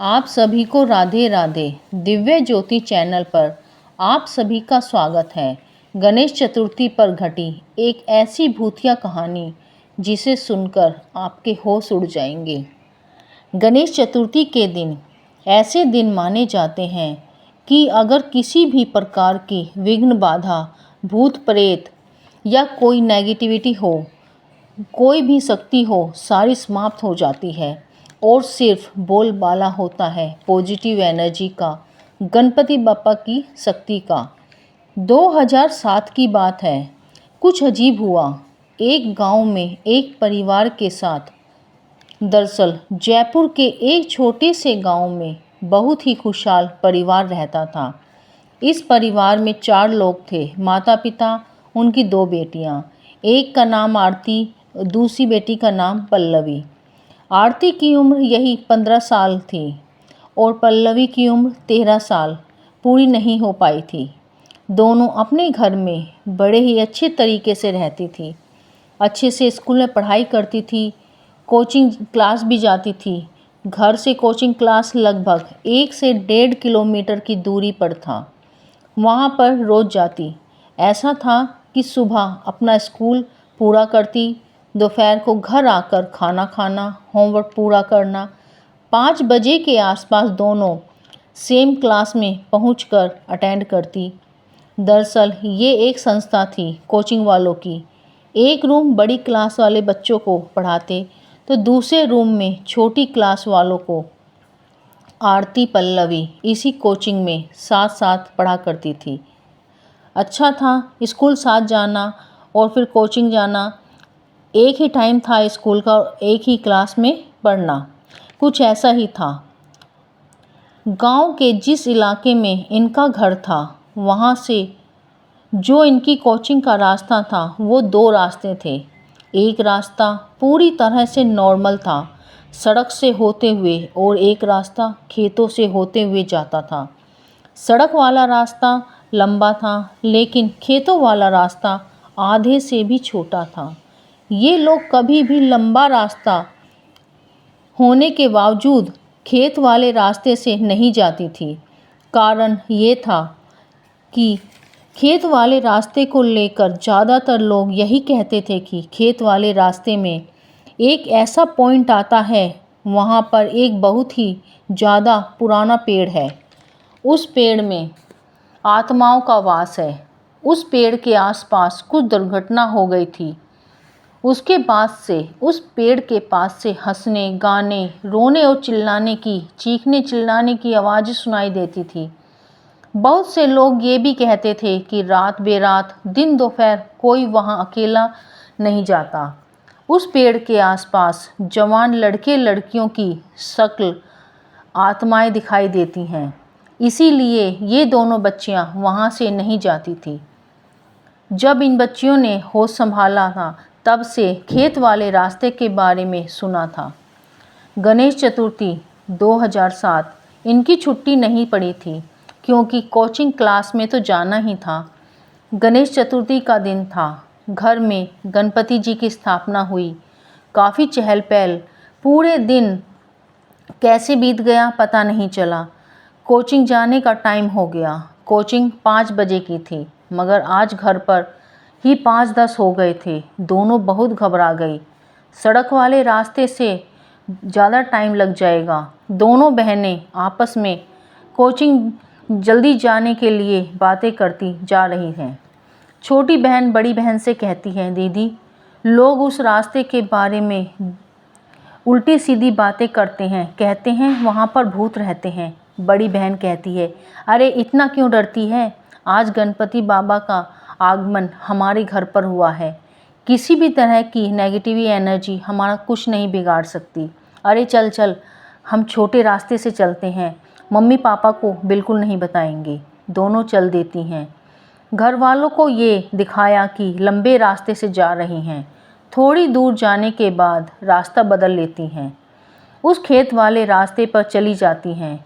आप सभी को राधे राधे। दिव्य ज्योति चैनल पर आप सभी का स्वागत है। गणेश चतुर्थी पर घटी एक ऐसी भूतिया कहानी जिसे सुनकर आपके होश उड़ जाएंगे। गणेश चतुर्थी के दिन ऐसे दिन माने जाते हैं कि अगर किसी भी प्रकार की विघ्न बाधा, भूत प्रेत या कोई नेगेटिविटी हो, कोई भी शक्ति हो, सारी समाप्त हो जाती है और सिर्फ बोलबाला होता है पॉजिटिव एनर्जी का, गणपति बप्पा की शक्ति का। 2007 की बात है। कुछ अजीब हुआ एक गांव में एक परिवार के साथ। दरअसल जयपुर के एक छोटे से गांव में बहुत ही खुशहाल परिवार रहता था। इस परिवार में 4 लोग थे, माता पिता, उनकी 2 बेटियां। एक का नाम आरती, दूसरी बेटी का नाम पल्लवी। आरती की उम्र यही 15 साल थी और पल्लवी की उम्र 13 साल पूरी नहीं हो पाई थी। दोनों अपने घर में बड़े ही अच्छे तरीके से रहती थी, अच्छे से स्कूल में पढ़ाई करती थी, कोचिंग क्लास भी जाती थी। घर से कोचिंग क्लास लगभग 1 से 1.5 किलोमीटर की दूरी पर था। वहाँ पर रोज़ जाती। ऐसा था कि सुबह अपना स्कूल पूरा करती, दोपहर को घर आकर खाना खाना, होमवर्क पूरा करना। 5 बजे के आसपास दोनों सेम क्लास में पहुंचकर अटेंड करती। दरअसल ये एक संस्था थी कोचिंग वालों की। एक रूम बड़ी क्लास वाले बच्चों को पढ़ाते तो दूसरे रूम में छोटी क्लास वालों को आरती पल्लवी इसी कोचिंग में साथ साथ पढ़ा करती थी। अच्छा था स्कूल साथ जाना और फिर कोचिंग जाना। एक ही टाइम था स्कूल का, एक ही क्लास में पढ़ना। कुछ ऐसा ही था। गांव के जिस इलाके में इनका घर था, वहां से जो इनकी कोचिंग का रास्ता था वो 2 रास्ते थे। एक रास्ता पूरी तरह से नॉर्मल था, सड़क से होते हुए, और एक रास्ता खेतों से होते हुए जाता था। सड़क वाला रास्ता लंबा था, लेकिन खेतों वाला रास्ता आधे से भी छोटा था। ये लोग कभी भी लंबा रास्ता होने के बावजूद खेत वाले रास्ते से नहीं जाती थी। कारण ये था कि खेत वाले रास्ते को लेकर ज़्यादातर लोग यही कहते थे कि खेत वाले रास्ते में एक ऐसा पॉइंट आता है, वहाँ पर एक बहुत ही ज़्यादा पुराना पेड़ है। उस पेड़ में आत्माओं का वास है। उस पेड़ के आसपास कुछ दुर्घटना हो गई थी। उसके बाद से उस पेड़ के पास से हंसने, गाने, रोने और चिल्लाने की, चीखने चिल्लाने की आवाज़ें सुनाई देती थी। बहुत से लोग ये भी कहते थे कि रात बेरात, दिन दोपहर कोई वहाँ अकेला नहीं जाता। उस पेड़ के आसपास जवान लड़के लड़कियों की शक्ल आत्माएं दिखाई देती हैं। इसीलिए ये दोनों बच्चियाँ वहाँ से नहीं जाती थी। जब इन बच्चियों ने होश संभाला था, तब से खेत वाले रास्ते के बारे में सुना था। गणेश चतुर्थी 2007 इनकी छुट्टी नहीं पड़ी थी, क्योंकि कोचिंग क्लास में तो जाना ही था। गणेश चतुर्थी का दिन था। घर में गणपति जी की स्थापना हुई। काफ़ी चहल पहल। पूरे दिन कैसे बीत गया पता नहीं चला। कोचिंग जाने का टाइम हो गया। कोचिंग 5 बजे की थी, मगर आज घर पर ही 5:10 हो गए थे। दोनों बहुत घबरा गई। सड़क वाले रास्ते से ज़्यादा टाइम लग जाएगा। दोनों बहनें आपस में कोचिंग जल्दी जाने के लिए बातें करती जा रही हैं। छोटी बहन बड़ी बहन से कहती है, दीदी, लोग उस रास्ते के बारे में उल्टी सीधी बातें करते हैं, कहते हैं वहाँ पर भूत रहते हैं। बड़ी बहन कहती है, अरे इतना क्यों डरती है? आज गणपति बाबा का आगमन हमारे घर पर हुआ है। किसी भी तरह की नेगेटिव एनर्जी हमारा कुछ नहीं बिगाड़ सकती। अरे चल चल, हम छोटे रास्ते से चलते हैं, मम्मी पापा को बिल्कुल नहीं बताएंगे। दोनों चल देती हैं। घर वालों को ये दिखाया कि लंबे रास्ते से जा रही हैं। थोड़ी दूर जाने के बाद रास्ता बदल लेती हैं। उस खेत वाले रास्ते पर चली जाती हैं।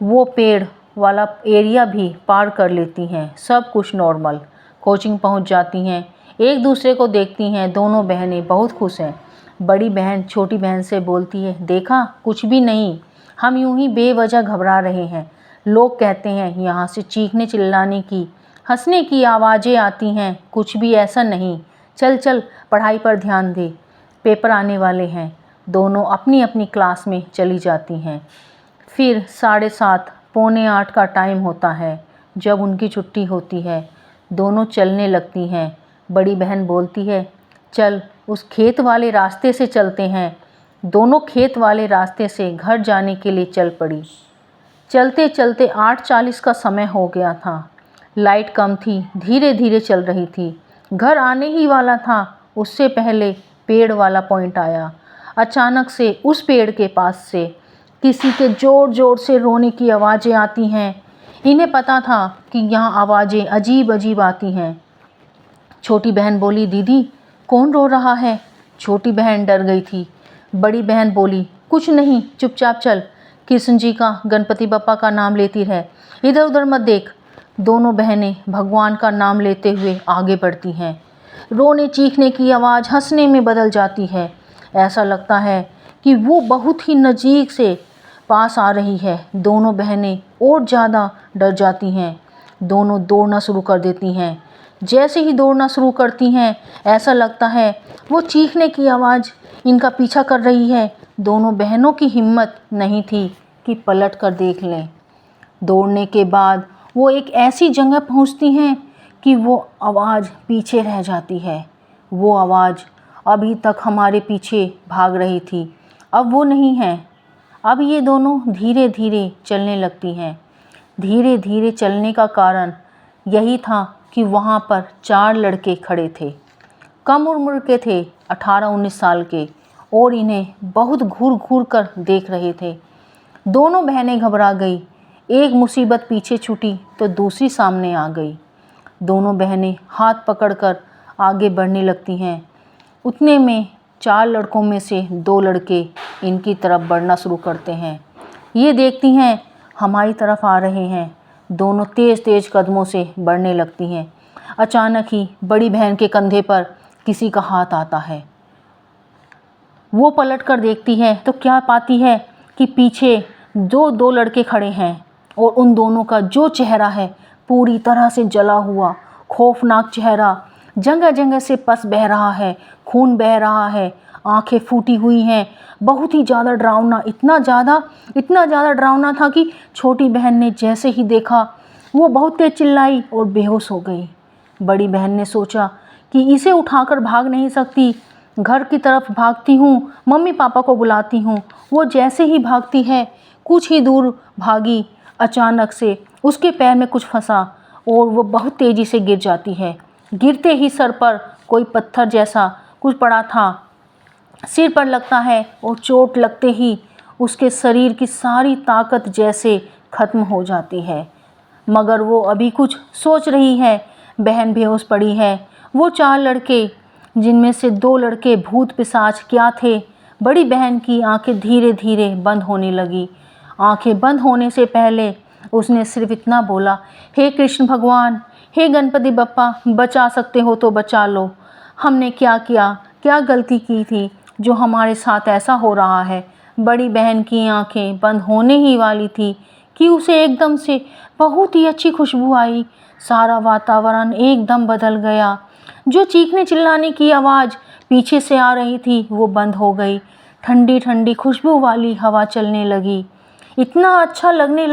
वो पेड़ वाला एरिया भी पार कर लेती हैं। सब कुछ नॉर्मल। कोचिंग पहुंच जाती हैं। एक दूसरे को देखती हैं। दोनों बहनें बहुत खुश हैं। बड़ी बहन छोटी बहन से बोलती है, देखा, कुछ भी नहीं, हम यूं ही बेवजह घबरा रहे हैं। लोग कहते हैं यहाँ से चीखने चिल्लाने की, हंसने की आवाज़ें आती हैं। कुछ भी ऐसा नहीं। चल चल, पढ़ाई पर ध्यान दे, पेपर आने वाले हैं। दोनों अपनी अपनी क्लास में चली जाती हैं। फिर 7:30 पौने 8 का टाइम होता है जब उनकी छुट्टी होती है। दोनों चलने लगती हैं। बड़ी बहन बोलती है, चल उस खेत वाले रास्ते से चलते हैं। दोनों खेत वाले रास्ते से घर जाने के लिए चल पड़ी। चलते चलते 8:40 का समय हो गया था। लाइट कम थी, धीरे धीरे चल रही थी। घर आने ही वाला था, उससे पहले पेड़ वाला पॉइंट आया। अचानक से उस पेड़ के पास से किसी के ज़ोर ज़ोर से रोने की आवाज़ें आती हैं। इन्हें पता था कि यहाँ आवाज़ें अजीब अजीब आती हैं। छोटी बहन बोली, दीदी कौन रो रहा है? छोटी बहन डर गई थी। बड़ी बहन बोली, कुछ नहीं, चुपचाप चल। कृष्ण जी का, गणपति बप्पा का नाम लेती है, इधर उधर मत देख। दोनों बहनें भगवान का नाम लेते हुए आगे बढ़ती हैं। रोने चीखने की आवाज़ हंसने में बदल जाती है। ऐसा लगता है कि वो बहुत ही नज़दीक से पास आ रही है। दोनों बहनें और ज़्यादा डर जाती हैं। दोनों दौड़ना शुरू कर देती हैं। जैसे ही दौड़ना शुरू करती हैं, ऐसा लगता है वो चीखने की आवाज़ इनका पीछा कर रही है। दोनों बहनों की हिम्मत नहीं थी कि पलट कर देख लें। दौड़ने के बाद वो एक ऐसी जगह पहुंचती हैं कि वो आवाज़ पीछे रह जाती है। वो आवाज़ अभी तक हमारे पीछे भाग रही थी, अब वो नहीं है। अब ये दोनों धीरे धीरे चलने लगती हैं। धीरे धीरे चलने का कारण यही था कि वहाँ पर 4 लड़के खड़े थे। कम उम्र के थे, 18-19 साल के, और इन्हें बहुत घूर घूर कर देख रहे थे। दोनों बहनें घबरा गई। एक मुसीबत पीछे छूटी तो दूसरी सामने आ गई। दोनों बहनें हाथ पकड़कर आगे बढ़ने लगती हैं। उतने में 4 लड़कों में से 2 लड़के इनकी तरफ बढ़ना शुरू करते हैं। ये देखती हैं हमारी तरफ आ रहे हैं। दोनों तेज़ तेज़ कदमों से बढ़ने लगती हैं। अचानक ही बड़ी बहन के कंधे पर किसी का हाथ आता है। वो पलट कर देखती है तो क्या पाती है कि पीछे दो लड़के खड़े हैं और उन दोनों का जो चेहरा है पूरी तरह से जला हुआ, खौफनाक चेहरा। जगह जगह से पस बह रहा है, खून बह रहा है, आंखें फूटी हुई हैं। बहुत ही ज़्यादा डरावना, इतना ज़्यादा डरावना था कि छोटी बहन ने जैसे ही देखा वो बहुत तेज चिल्लाई और बेहोश हो गई। बड़ी बहन ने सोचा कि इसे उठाकर भाग नहीं सकती, घर की तरफ भागती हूँ, मम्मी पापा को बुलाती हूँ। वो जैसे ही भागती है, कुछ ही दूर भागी, अचानक से उसके पैर में कुछ फंसा और वो बहुत तेज़ी से गिर जाती है। गिरते ही सर पर कोई पत्थर जैसा कुछ पड़ा था, सिर पर लगता है और चोट लगते ही उसके शरीर की सारी ताकत जैसे ख़त्म हो जाती है। मगर वो अभी कुछ सोच रही है। बहन बेहोश पड़ी है। वो 4 लड़के, जिनमें से 2 लड़के भूत पिशाच क्या थे। बड़ी बहन की आंखें धीरे धीरे बंद होने लगी। आंखें बंद होने से पहले उसने सिर्फ इतना बोला, हे कृष्ण भगवान, हे गणपति बप्पा, बचा सकते हो तो बचा लो। हमने क्या किया, क्या गलती की थी जो हमारे साथ ऐसा हो रहा है। बड़ी बहन की आंखें बंद होने ही वाली थी कि उसे एकदम से बहुत ही अच्छी खुशबू आई। सारा वातावरण एकदम बदल गया। जो चीखने चिल्लाने की आवाज़ पीछे से आ रही थी वो बंद हो गई। ठंडी ठंडी खुशबू वाली हवा चलने लगी। इतना अच्छा लगने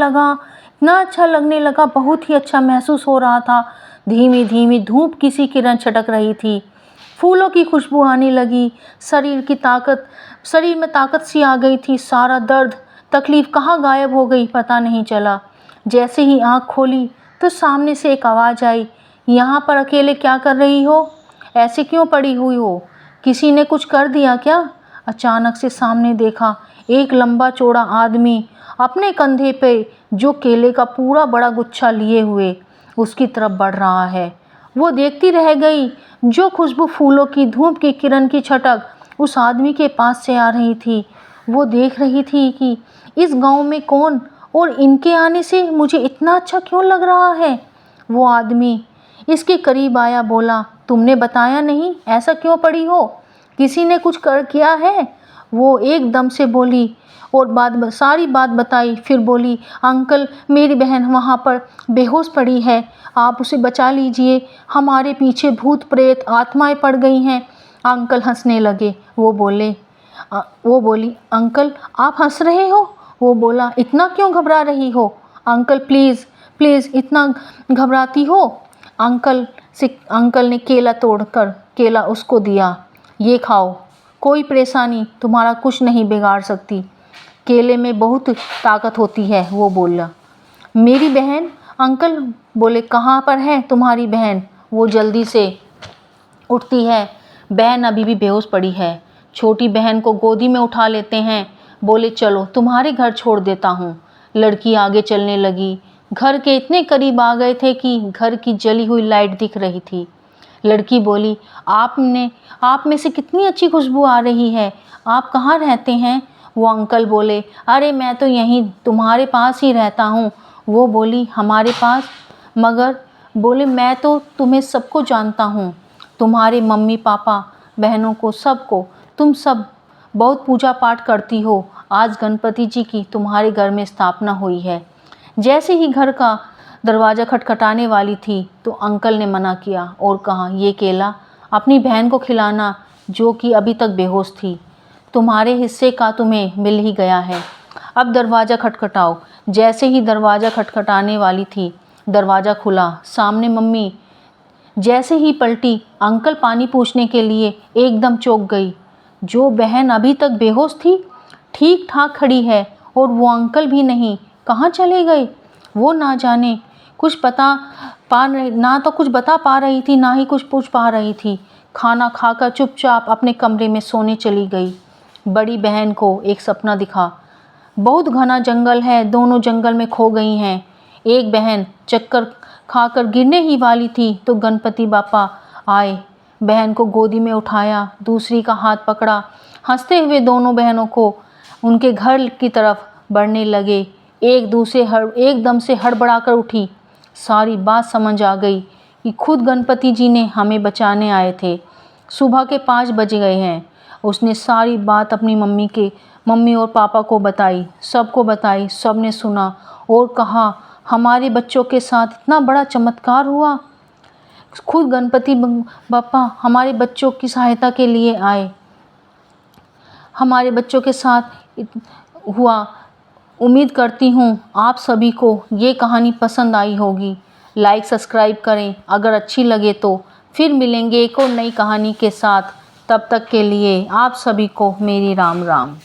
लगा, बहुत ही अच्छा महसूस हो रहा था। धीमी धीमी धूप की किरण छटक रही थी। फूलों की खुशबू आने लगी। शरीर में ताकत सी आ गई थी। सारा दर्द तकलीफ़ कहाँ गायब हो गई पता नहीं चला। जैसे ही आँख खोली तो सामने से एक आवाज़ आई, यहाँ पर अकेले क्या कर रही हो? ऐसे क्यों पड़ी हुई हो? किसी ने कुछ कर दिया क्या? अचानक से सामने देखा, एक लंबा चौड़ा आदमी अपने कंधे पे जो केले का पूरा बड़ा गुच्छा लिए हुए उसकी तरफ बढ़ रहा है। वो देखती रह गई। जो खुशबू फूलों की, धूप की किरण की छटक उस आदमी के पास से आ रही थी। वो देख रही थी कि इस गांव में कौन, और इनके आने से मुझे इतना अच्छा क्यों लग रहा है। वो आदमी इसके करीब आया, बोला, तुमने बताया नहीं, ऐसा क्यों पड़ी हो? किसी ने कुछ कर किया है? वो एकदम से बोली, और सारी बात बताई। फिर बोली, अंकल मेरी बहन वहाँ पर बेहोश पड़ी है, आप उसे बचा लीजिए, हमारे पीछे भूत प्रेत आत्माएं पड़ गई हैं। अंकल हंसने लगे। वो बोली, अंकल आप हंस रहे हो? वो बोला, इतना क्यों घबरा रही हो? अंकल प्लीज़ प्लीज़, इतना घबराती हो? अंकल ने केला तोड़कर केला उसको दिया, ये खाओ, कोई परेशानी तुम्हारा कुछ नहीं बिगाड़ सकती, केले में बहुत ताकत होती है। वो बोला, मेरी बहन? अंकल बोले, कहाँ पर है तुम्हारी बहन? वो जल्दी से उठती है, बहन अभी भी बेहोश पड़ी है। छोटी बहन को गोदी में उठा लेते हैं, बोले चलो तुम्हारे घर छोड़ देता हूँ। लड़की आगे चलने लगी। घर के इतने करीब आ गए थे कि घर की जली हुई लाइट दिख रही थी। लड़की बोली, आप में से कितनी अच्छी खुशबू आ रही है, आप कहाँ रहते हैं? वो अंकल बोले, अरे मैं तो यहीं तुम्हारे पास ही रहता हूँ। वो बोली, हमारे पास? मगर बोले, मैं तो तुम्हें सबको जानता हूँ, तुम्हारे मम्मी पापा बहनों को, सबको, तुम सब बहुत पूजा पाठ करती हो। आज गणपति जी की तुम्हारे घर में स्थापना हुई है। जैसे ही घर का दरवाज़ा खटखटाने वाली थी तो अंकल ने मना किया और कहा, ये केला अपनी बहन को खिलाना जो कि अभी तक बेहोश थी, तुम्हारे हिस्से का तुम्हें मिल ही गया है। अब दरवाज़ा खटखटाओ। जैसे ही दरवाज़ा खटखटाने वाली थी, दरवाज़ा खुला। सामने मम्मी जैसे ही पलटी, अंकल पानी पूछने के लिए एकदम चौंक गई। जो बहन अभी तक बेहोश थी ठीक ठाक खड़ी है और वो अंकल भी नहीं, कहाँ चले गए? वो ना जाने ना तो कुछ बता पा रही थी, ना ही कुछ पूछ पा रही थी। खाना खाकर चुपचाप अपने कमरे में सोने चली गई। बड़ी बहन को एक सपना दिखा। बहुत घना जंगल है, दोनों जंगल में खो गई हैं। एक बहन चक्कर खाकर गिरने ही वाली थी तो गणपति बापा आए, बहन को गोदी में उठाया, दूसरी का हाथ पकड़ा। हंसते हुए दोनों बहनों को उनके घर की तरफ बढ़ने लगे। एकदम से हड़बड़ाकर उठी। सारी बात समझ आ गई कि खुद गणपति जी ने हमें बचाने आए थे। सुबह के 5 बज गए हैं। उसने सारी बात अपनी मम्मी और पापा को बताई, सबको बताई। सब ने सुना और कहा, हमारे बच्चों के साथ इतना बड़ा चमत्कार हुआ। खुद गणपति बापा हमारे बच्चों की सहायता के लिए आए, हमारे बच्चों के साथ हुआ। उम्मीद करती हूँ आप सभी को ये कहानी पसंद आई होगी। लाइक सब्सक्राइब करें अगर अच्छी लगे तो। फिर मिलेंगे एक और नई कहानी के साथ। तब तक के लिए आप सभी को मेरी राम राम।